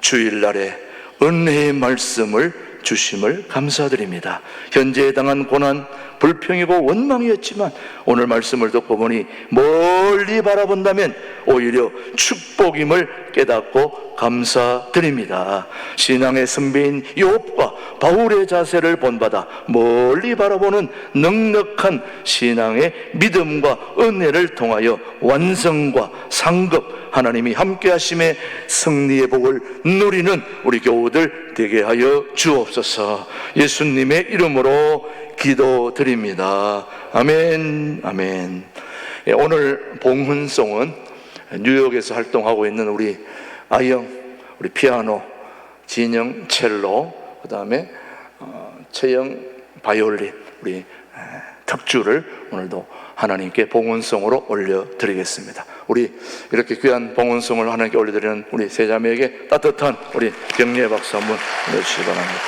D: 주일날에 은혜의 말씀을 주심을 감사드립니다. 현재에 당한 고난, 불평이고 원망이었지만 오늘 말씀을 듣고 보니 멀리 바라본다면 오히려 축복임을 깨닫고 감사드립니다. 신앙의 선배인 욥과 바울의 자세를 본받아 멀리 바라보는 넉넉한 신앙의 믿음과 은혜를 통하여 완성과 상급, 하나님이 함께 하심의 승리의 복을 누리는 우리 교우들 되게 하여 주옵소서. 예수님의 이름으로 기도드립니다. 아멘, 아멘. 오늘 봉헌송은 뉴욕에서 활동하고 있는 우리 아영, 우리 피아노, 진영 첼로, 그 다음에 최영 바이올린, 우리 덕주를 오늘도 하나님께 봉헌송으로 올려드리겠습니다. 우리 이렇게 귀한 봉헌송을 하나님께 올려드리는 우리 세 자매에게 따뜻한 우리 격려의 박수 한번 보내주시기 바랍니다.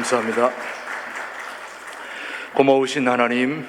D: 감사합니다. 고마우신 하나님,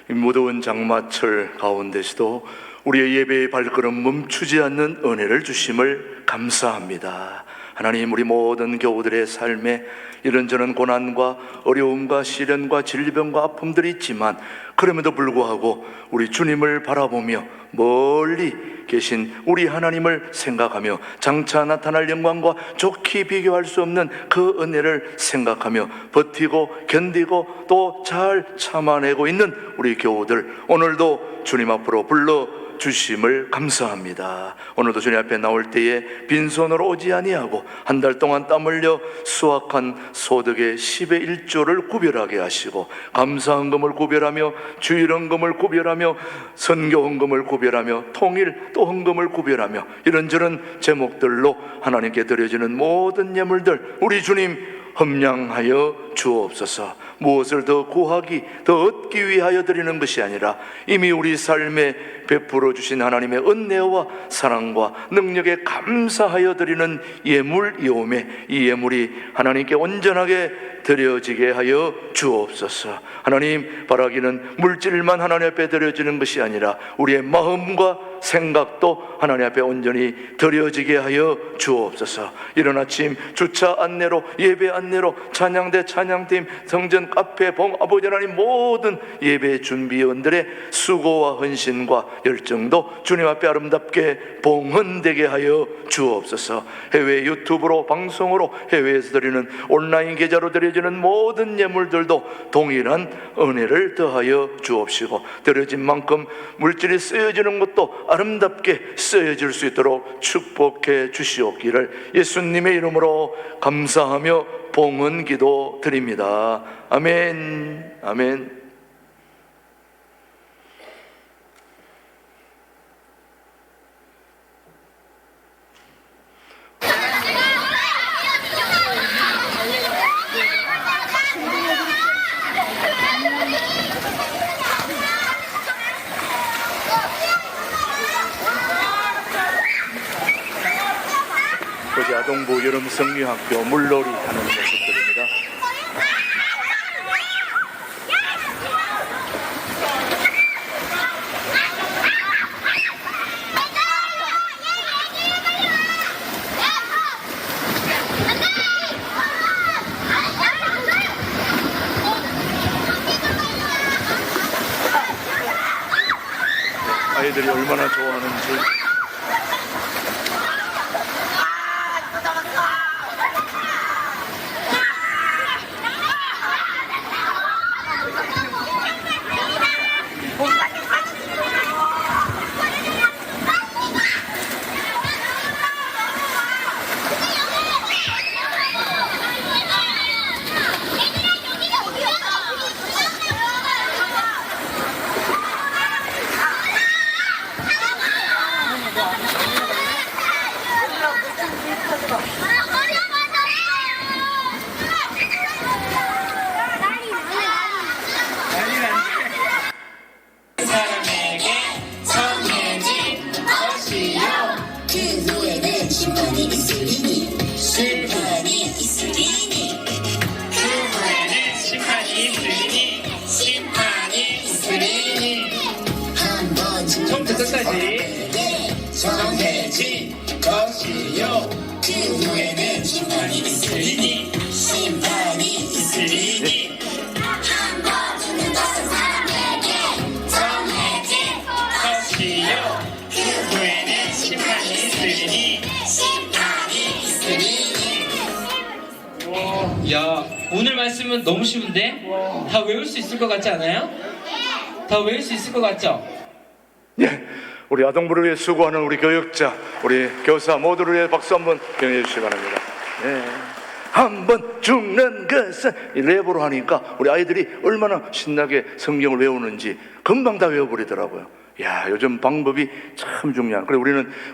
D: 이 무더운 장마철 가운데서도 우리의 예배의 발걸음 멈추지 않는 은혜를 주심을 감사합니다. 하나님, 우리 모든 교우들의 삶에 이런저런 고난과 어려움과 시련과 질병과 아픔들이 있지만 그럼에도 불구하고 우리 주님을 바라보며 멀리 계신 우리 하나님을 생각하며 장차 나타날 영광과 좋게 비교할 수 없는 그 은혜를 생각하며 버티고 견디고 또 잘 참아내고 있는 우리 교우들, 오늘도 주님 앞으로 불러 주심을 감사합니다. 오늘도 주님 앞에 나올 때에 빈손으로 오지 아니하고 한 달 동안 땀 흘려 수확한 소득의 10의 1조를 구별하게 하시고, 감사헌금을 구별하며 주일헌금을 구별하며 선교헌금을 구별하며 통일 또 헌금을 구별하며 이런저런 제목들로 하나님께 드려지는 모든 예물들 우리 주님 험량하여 주옵소서. 무엇을 더 구하기, 더 얻기 위하여 드리는 것이 아니라 이미 우리 삶에 베풀어 주신 하나님의 은혜와 사랑과 능력에 감사하여 드리는 예물이오매 이 예물이 하나님께 온전하게 드려지게 하여 주옵소서. 하나님, 바라기는 물질만 하나님 앞에 드려지는 것이 아니라 우리의 마음과 생각도 하나님 앞에 온전히 드려지게 하여 주옵소서. 이런 아침 주차 안내로, 예배 안내로, 찬양대 찬양팀, 성전 카페, 아버지 하나님 모든 예배 준비원들의 수고와 헌신과 열정도 주님 앞에 아름답게 봉헌되게 하여 주옵소서. 해외 유튜브로, 방송으로, 해외에서 드리는 온라인 계좌로 드려지는 모든 예물들도 동일한 은혜를 더하여 주옵시고, 드려진 만큼 물질이 쓰여지는 것도 아름답게 쓰여질 수 있도록 축복해 주시옵기를 예수님의 이름으로 감사하며 봉헌 기도 드립니다. 아멘. 아멘. 아동부 여름성리학교 물놀이 하는 모습들입니다. 아이들이 얼마나 좋아하는지.
E: 정해진 것이요 그 후에는 심판이 있으리니 심판이 있으리니 한 번 죽는 것은 사람에게 정해진 것이요 그 후에는 심판이 있으리니 심판이 있으리니.
F: 야, 오늘 말씀은 너무 쉬운데? 다 외울 수 있을 것 같지 않아요? 다 외울 수 있을 것 같죠?
D: 예, 우리 아동부를 위해 수고하는 우리 교육자, 우리 교사 모두를 위해 박수 한번 경해 주시기 바랍니다. 예. 한번 죽는 것은 이 랩으로 하니까 우리 아이들이 얼마나 신나게 성경을 외우는지 금방 다 외워버리더라고요. 야, 요즘 방법이 참 중요한. 그리고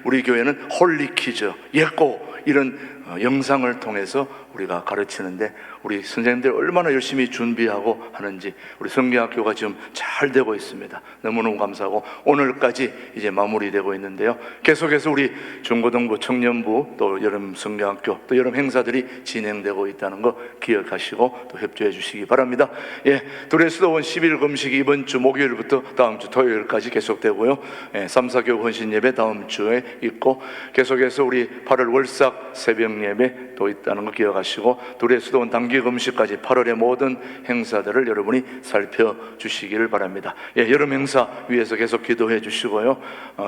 D: 우리 교회는 홀리 퀴즈, 예고 이런 영상을 통해서 우리가 가르치는데 우리 선생님들 얼마나 열심히 준비하고 하는지 우리 성경학교가 지금 잘 되고 있습니다. 너무너무 감사하고 오늘까지 이제 마무리되고 있는데요. 계속해서 우리 중고등부, 청년부, 또 여름 성경학교, 또 여름 행사들이 진행되고 있다는 거 기억하시고 또 협조해 주시기 바랍니다. 예, 둘의 수도원 10일 금식이 이번 주 목요일부터 다음 주 토요일까지 계속되고요. 예, 3, 4교육 헌신 예배 다음 주에 있고 계속해서 우리 8월 월삭 새벽 예배 또 있다는 거 기억하시고 둘의 수도원 단기 금식까지 8월의 모든 행사들을 여러분이 살펴주시기를 바랍니다. 예, 여름 행사 위해서 계속 기도해 주시고요.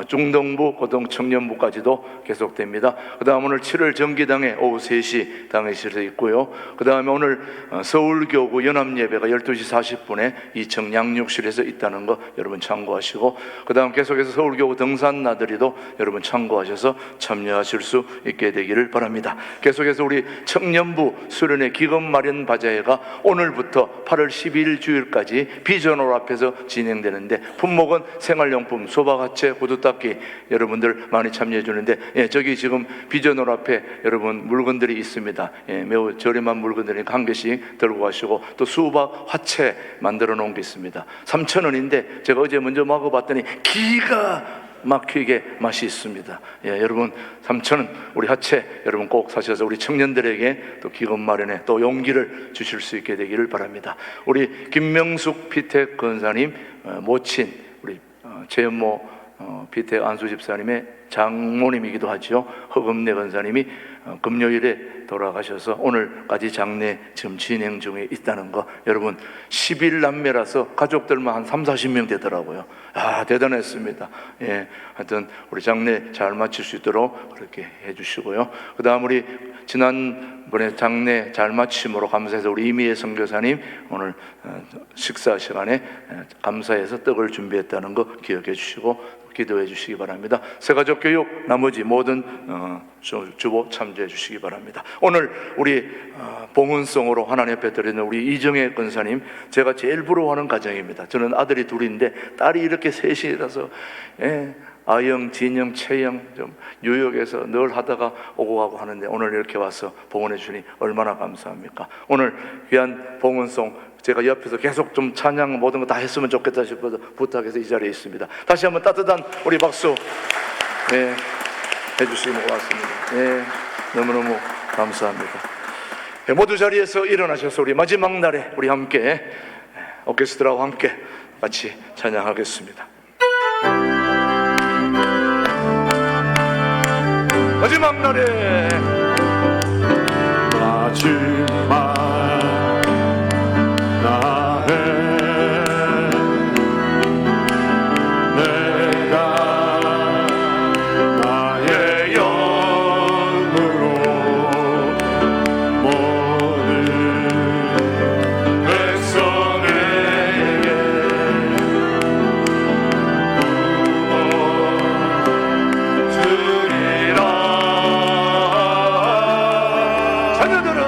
D: 중동부, 고등 청년부까지도 계속됩니다. 그 다음 오늘 7월 정기당회 오후 3시 당회실에 있고요. 그 다음에 오늘 서울교구 연합예배가 12시 40분에 2층 양육실에서 있다는 거 여러분 참고하시고 그 다음 계속해서 서울교구 등산나들이도 여러분 참고하셔서 참여하실 수 있게 되기를 바랍니다. 계속해서 우리 청년부 수련회 기금 마련 바자회가 오늘부터 8월 12일 주일까지 비전홀 앞에서 진행되는데 품목은 생활용품, 소박화채, 구두닦이 여러분들 많이 참여해 주는데 예, 저기 지금 비전홀 앞에 여러분 물건들이 있습니다. 예, 매우 저렴한 물건들이니까 한 개씩 들고 가시고 또 수박 화채 만들어 놓은 게 있습니다. 3,000원인데 제가 어제 먼저 먹어봤더니 기가 막히게 맛이 있습니다. 예, 여러분 3,000원 우리 화채 여러분 꼭 사셔서 우리 청년들에게 또 기금 마련에 또 용기를 주실 수 있게 되기를 바랍니다. 우리 김명숙 피택 권사님 모친 우리 최연모 피택 안수 집사님의 장모님이기도 하죠. 허금내 권사님이 금요일에 돌아가셔서 오늘까지 장례 지금 진행 중에 있다는 거 여러분 11남매라서 가족들만 한 3, 40명 되더라고요. 아, 대단했습니다. 예, 하여튼 우리 장례 잘 마칠 수 있도록 그렇게 해주시고요. 그 다음 우리 지난번에 장례 잘 마침으로 감사해서 우리 이미애 선교사님 오늘 식사 시간에 감사해서 떡을 준비했다는 거 기억해 주시고 기도해 주시기 바랍니다. 새가족 교육 나머지 모든 주보 참조해 주시기 바랍니다. 오늘 우리 봉헌송으로 하나님 앞에 드리는 우리 이정혜 권사님 제가 제일 부러워하는 가정입니다. 저는 아들이 둘인데 딸이 이렇게 셋이라서 예, 아영, 진영, 채영 좀 뉴욕에서 늘 하다가 오고 가고 하는데 오늘 이렇게 와서 봉헌해 주니 얼마나 감사합니까? 오늘 귀한 봉헌송 제가 옆에서 계속 좀 찬양 모든 거 다 했으면 좋겠다 싶어서 부탁해서 이 자리에 있습니다. 다시 한번 따뜻한 우리 박수 네, 해주시면 고맙습니다. 네, 너무너무 감사합니다. 네, 모두 자리에서 일어나셔서 우리 마지막 날에 우리 함께 오케스트라와 함께 같이 찬양하겠습니다. 마지막 날에
A: 마지막 날에 내가 나의 영으로 모든 백성에게 주리라. 자녀들은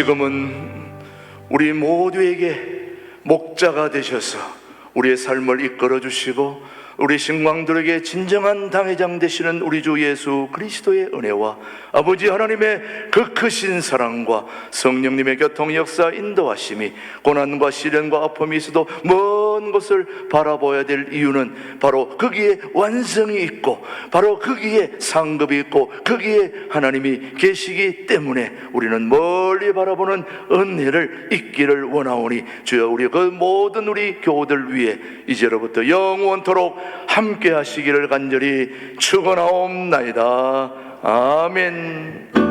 D: 지금은 우리 모두에게 목자가 되셔서 우리의 삶을 이끌어 주시고 우리 신광들에게 진정한 당회장 되시는 우리 주 예수 그리스도의 은혜와 아버지 하나님의 그 크신 사랑과 성령님의 교통 역사 인도하심이 고난과 시련과 아픔이 있어도 먼 것을 바라보아야 될 이유는 바로 거기에 완성이 있고 바로 거기에 상급이 있고 거기에 하나님이 계시기 때문에 우리는 멀리 바라보는 은혜를 잊기를 원하오니 주여 우리 그 모든 우리 교우들 위해 이제로부터 영원토록 함께 하시기를 간절히 축원하옵나이다. 아멘.